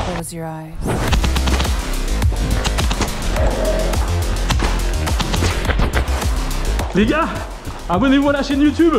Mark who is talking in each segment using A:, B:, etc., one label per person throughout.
A: Close your eyes.
B: Les gars, abonnez-vous à la chaîne YouTube.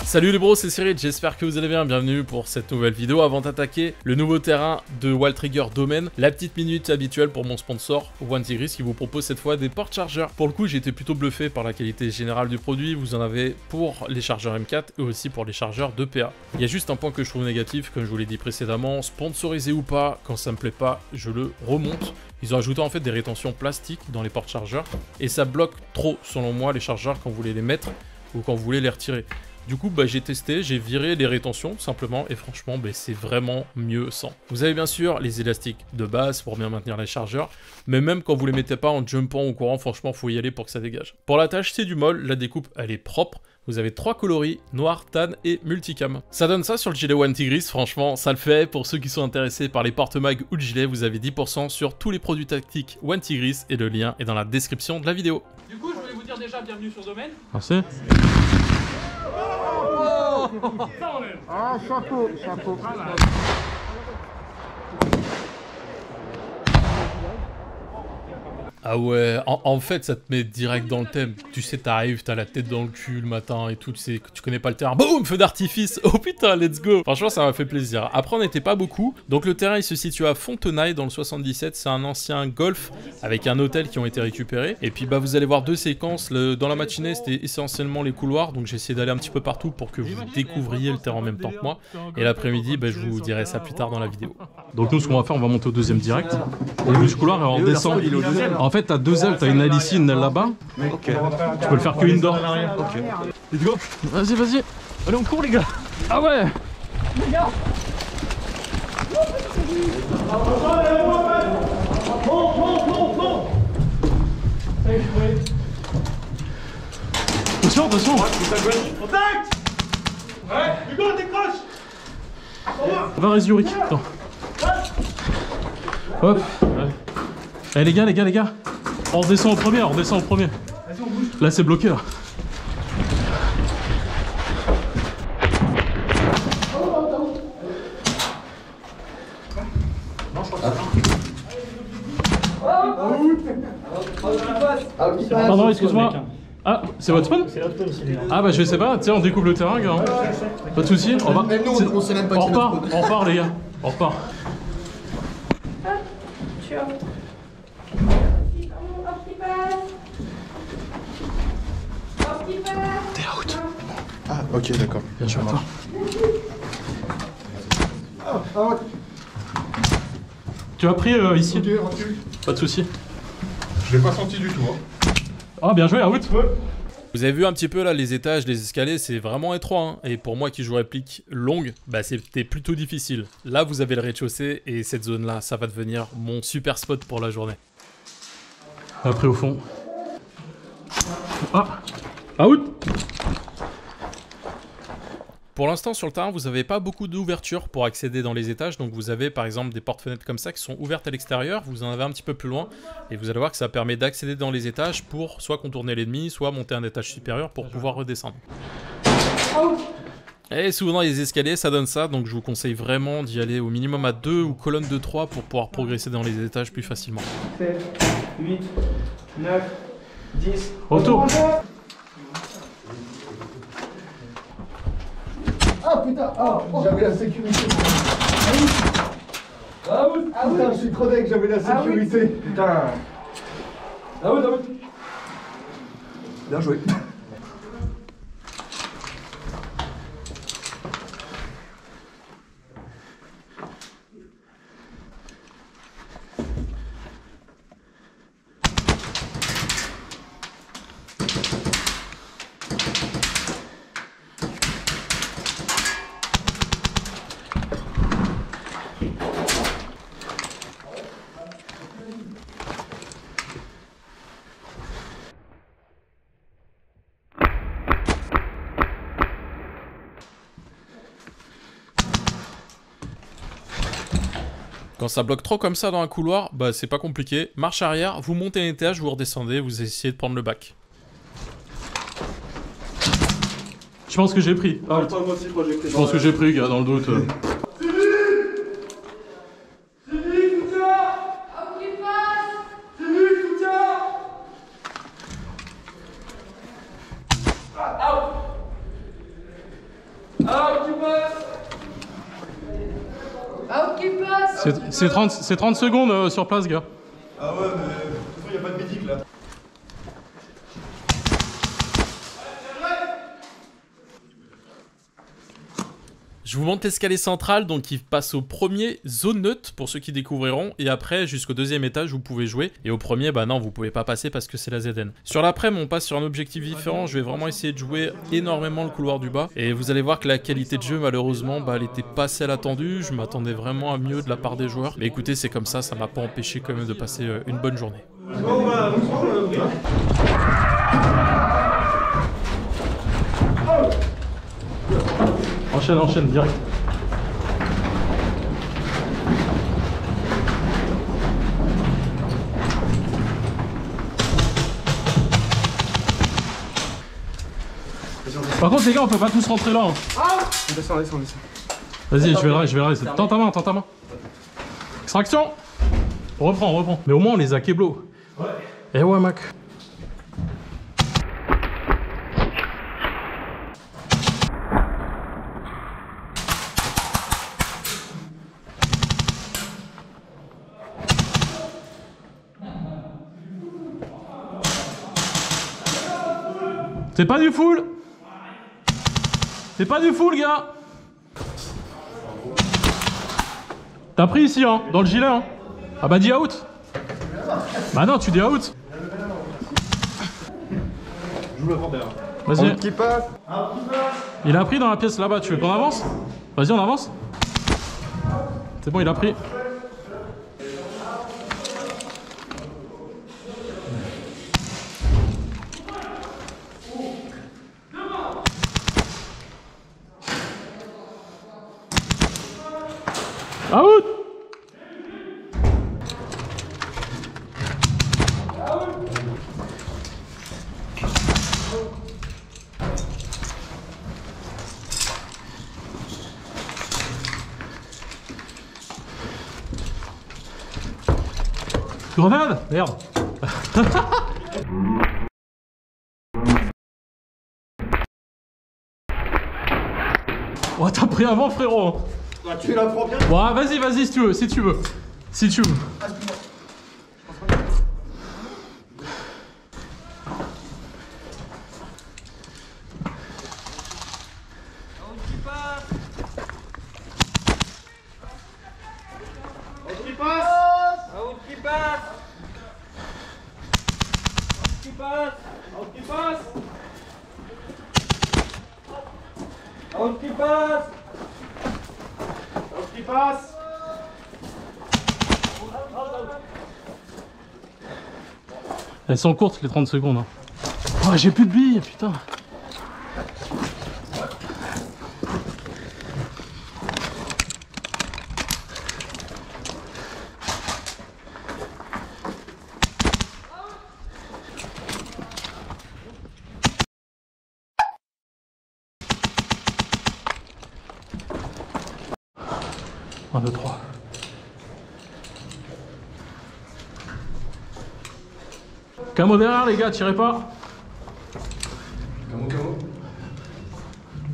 B: Salut les bros, c'est Cyril, j'espère que vous allez bien, bienvenue pour cette nouvelle vidéo. Avant d'attaquer le nouveau terrain de Wild Trigger Domain, la petite minute habituelle pour mon sponsor One Tigris qui vous propose cette fois des portes chargeurs. Pour le coup, j'ai été plutôt bluffé par la qualité générale du produit, vous en avez pour les chargeurs M4 et aussi pour les chargeurs d'EPA. Il y a juste un point que je trouve négatif, comme je vous l'ai dit précédemment, sponsorisé ou pas, quand ça me plaît pas, je le remonte. Ils ont ajouté en fait des rétentions plastiques dans les portes chargeurs et ça bloque trop selon moi les chargeurs quand vous voulez les mettre ou quand vous voulez les retirer. Du coup, j'ai testé, j'ai viré les rétentions simplement et franchement, c'est vraiment mieux sans. Vous avez bien sûr les élastiques de base pour bien maintenir les chargeurs, mais même quand vous les mettez pas en jumpant ou courant, franchement, faut y aller pour que ça dégage. Pour l'attache, c'est du molle, la découpe, elle est propre. Vous avez 3 coloris, noir, tan et multicam. Ça donne ça sur le gilet One Tigris, franchement, ça le fait. Pour ceux qui sont intéressés par les porte-mag ou le gilet, vous avez 10% sur tous les produits tactiques One Tigris et le lien est dans la description de la vidéo.
C: Du coup, je voulais vous dire déjà bienvenue sur Domaine.
B: Merci.
D: Ah, chapeau, chapeau.
B: Ah ouais, en fait ça te met direct dans le thème. Tu sais, t'arrives, t'as la tête dans le cul le matin et tout, tu connais pas le terrain. Boum, feu d'artifice. Oh putain, let's go. Franchement, ça m'a fait plaisir. Après, on n'était pas beaucoup. Donc le terrain, il se situe à Fontenay dans le 77. C'est un ancien golf avec un hôtel qui ont été récupérés. Et puis vous allez voir deux séquences. Dans la matinée, c'était essentiellement les couloirs. Donc j'ai essayé d'aller un petit peu partout pour que vous découvriez le terrain en même temps que moi. Et l'après-midi, je vous dirai ça plus tard dans la vidéo. Donc nous, ce qu'on va faire, on va monter au deuxième direct. Au bout du couloir et on descend. En fait, t'as deux ailes, t'as une aile ici, une aile là-bas. Ok. Tu peux le faire qu'une d'or. Ok. Let's go. Vas-y, vas-y. Allez, on court, les gars. Ah ouais. Les gars. Attention, attention. Contact. Ouais, Hugo, décroche. Va, Yuri. Attends. Hop. Eh les gars, on redescend au premier, Là c'est bloqué là. Pardon, excuse-moi. Ah, c'est votre spawn? C'est notre spawn aussi. Ah je sais pas, tiens on découvre le terrain gars. Pas de soucis, on va.
D: On sait même pas.
B: On repart les gars, on repart.
D: T'es out. Ah, ok, d'accord.
B: Bien sûr, toi. Tu as pris ici? Pas de soucis.
E: Je l'ai pas senti du tout. Hein.
B: Ah, bien joué, out. Vous avez vu un petit peu là les étages, les escaliers, c'est vraiment étroit. Hein. Et pour moi qui joue réplique longue, c'était plutôt difficile. Là, vous avez le rez-de-chaussée et cette zone-là, ça va devenir mon super spot pour la journée. Après au fond. Ah! Out! Pour l'instant sur le terrain vous n'avez pas beaucoup d'ouverture pour accéder dans les étages, donc vous avez par exemple des portes-fenêtres comme ça qui sont ouvertes à l'extérieur, vous en avez un petit peu plus loin et vous allez voir que ça permet d'accéder dans les étages pour soit contourner l'ennemi, soit monter un étage supérieur pour pouvoir redescendre. Et souvent dans les escaliers ça donne ça, donc je vous conseille vraiment d'y aller au minimum à 2 ou colonne de 3 pour pouvoir progresser dans les étages plus facilement.
C: 7, 8, 9, 10...
B: Retour.
D: Ah putain, j'avais la sécurité.
C: Ah oui.
D: Putain, je suis trop deg, j'avais la sécurité.
C: Putain. Ah oui.
D: Bien joué.
B: Quand ça bloque trop comme ça dans un couloir, bah c'est pas compliqué. Marche arrière, vous montez un étage, vous redescendez, vous essayez de prendre le bac.
A: Je pense que j'ai pris. Ah, je pense que j'ai pris, gars, dans le doute. C'est 30 secondes sur place, gars.
D: Ah ouais, mais il n'y a pas de médic là.
B: Je vous montre l'escalier central, donc il passe au premier zone neutre pour ceux qui découvriront, et après jusqu'au deuxième étage vous pouvez jouer, et au premier bah non vous pouvez pas passer parce que c'est la ZN. Sur l'après-midi on passe sur un objectif différent, je vais vraiment essayer de jouer énormément le couloir du bas, et vous allez voir que la qualité de jeu malheureusement bah elle était pas celle attendue, je m'attendais vraiment à mieux de la part des joueurs, mais écoutez c'est comme ça m'a pas empêché quand même de passer une bonne journée.
A: Enchaîne, direct. Par contre les gars on peut pas tous rentrer là.
C: Descends.
A: Vas-y, je vais le raise. Tends ta main. Extraction. On reprend. Mais au moins on les a keblo. Ouais. Eh ouais mec. C'est pas du full. C'est pas du full, gars. T'as pris ici, hein, dans le gilet, hein. Ah bah dis out. Bah non, tu dis out. Vas-y. Il a pris dans la pièce là-bas, tu veux qu'on avance? Vas-y, on avance. C'est bon, il a pris. Out! Grenade! Merde! Oh, t'as pris avant, frérot!
D: Tu la prends bien.
A: Ouais, vas-y, si tu veux. Elles sont courtes les 30 secondes. Hein. Oh, j'ai plus de billes, putain. Un, deux, trois. Camo derrière les gars, tirez pas.
E: Camo.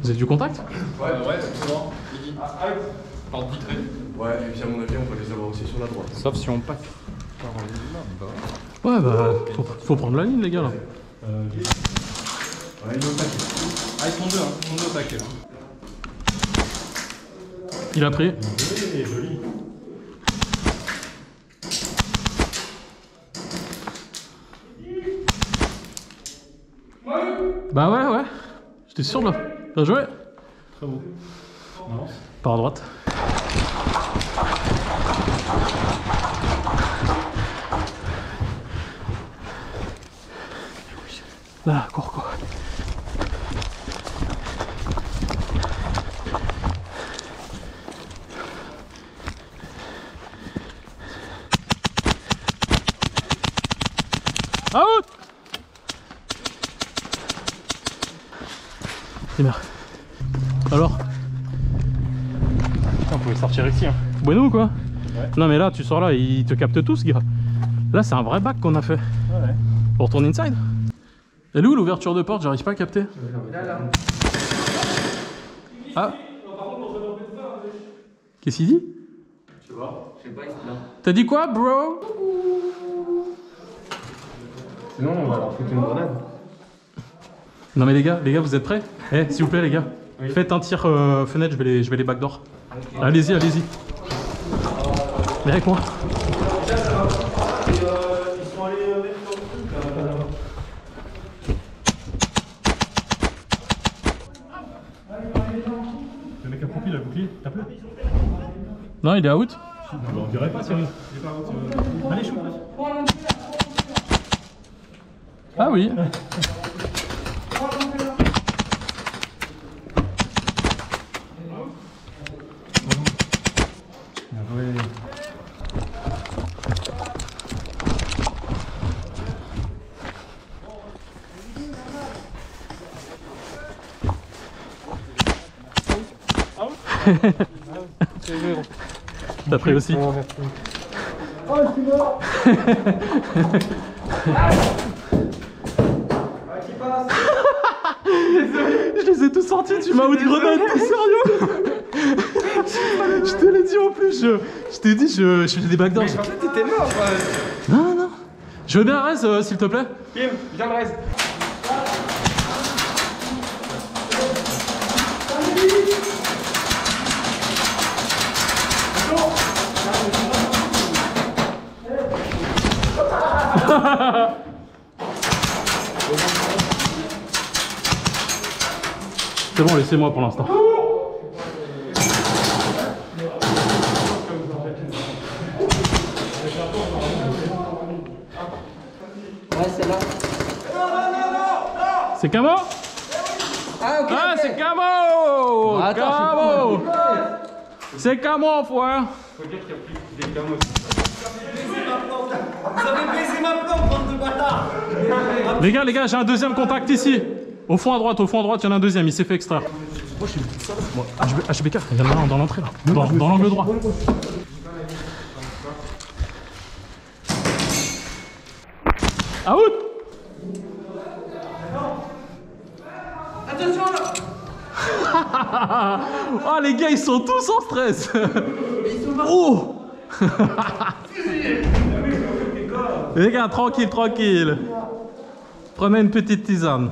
A: Vous avez du contact?
E: Ouais, c'est bon. Porte vitrée. Ouais, et puis à mon avis, on va les avoir aussi sur la droite.
F: Sauf si on pack.
A: Ouais, bah, faut prendre la ligne les gars là.
E: Ouais, il est au paquet.
F: Ah, ils sont deux, hein. Ils sont deux au paquet là.
A: Il a pris.
E: Oui, joli.
A: Bah ouais. J'étais sûr là. Bien joué.
F: Très beau.
A: Par à droite. Là, cours. Out. Et merde. Alors?
F: On pouvait sortir ici. Hein.
A: Bueno ou quoi?
F: Ouais.
A: Non mais là, tu sors là, il te capte tout ce gars. Là, c'est un vrai bac qu'on a fait.
F: Ouais.
A: Pour tourner inside. Elle est où l'ouverture de porte? J'arrive pas à capter. Ah. Qu'est-ce qu'il dit?
E: Je sais pas,
A: T'as dit quoi, bro?
E: Sinon, on va leur foutre une grenade.
A: Non mais les gars, vous êtes prêts? Eh, s'il vous plaît les gars, faites un tir fenêtre, je vais les backdoor. Allez-y, allez-y. Viens avec moi.
C: Ils sont allés mettre sur le truc là.
F: Le mec a profil, il a bouclier. Tape-le.
A: Non, il est out.
F: On dirait pas, Cyril. Il est pas out. Allez, shoot.
A: Ah oui. T'as pris aussi.
C: Oh, je suis mort. Qui passe?
A: Je les ai tous sortis, tu m'as out grenade, t'es sérieux? Je te l'ai dit en plus, je t'ai dit, je fais des backdoors.
C: En fait, t'étais mort.
A: Non, non. Je veux bien un raise, s'il te plaît.
C: Kim, viens le reste.
A: C'est bon, laissez-moi pour l'instant.
C: Ouais, c'est là.
A: C'est Camo?
C: Ah, ok.
A: Ah, c'est Camo! Camo! C'est Camo, frère!
C: Faut dire qu'il y a plus des camos. Vous avez baisé ma plante, bande de bâtards!
A: Les gars, j'ai un deuxième contact ici. Au fond à droite, il y en a un deuxième, il s'est fait extraire. Moi, HBK, il y en a un dans l'entrée là. Dans l'angle droit. Out!
C: Attention là!
A: Oh les gars, ils sont tous en stress. Oh. Les gars, tranquille, tranquille. Prenez une petite tisane.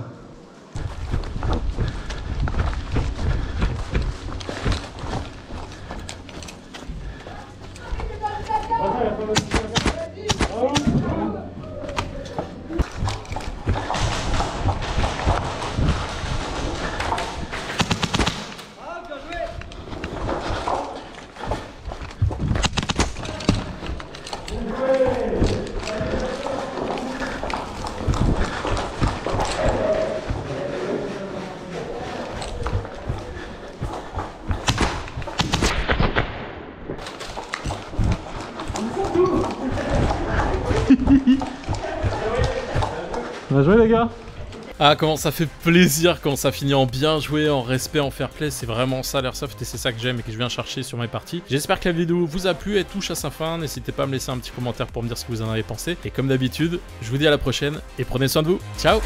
A: Bien joué les gars.
B: Ah, comment ça fait plaisir quand ça finit en bien joué, en respect, en fair play. C'est vraiment ça l'airsoft et c'est ça que j'aime et que je viens chercher sur mes parties. J'espère que la vidéo vous a plu, elle touche à sa fin. N'hésitez pas à me laisser un petit commentaire pour me dire ce que vous en avez pensé. Et comme d'habitude, je vous dis à la prochaine et prenez soin de vous. Ciao!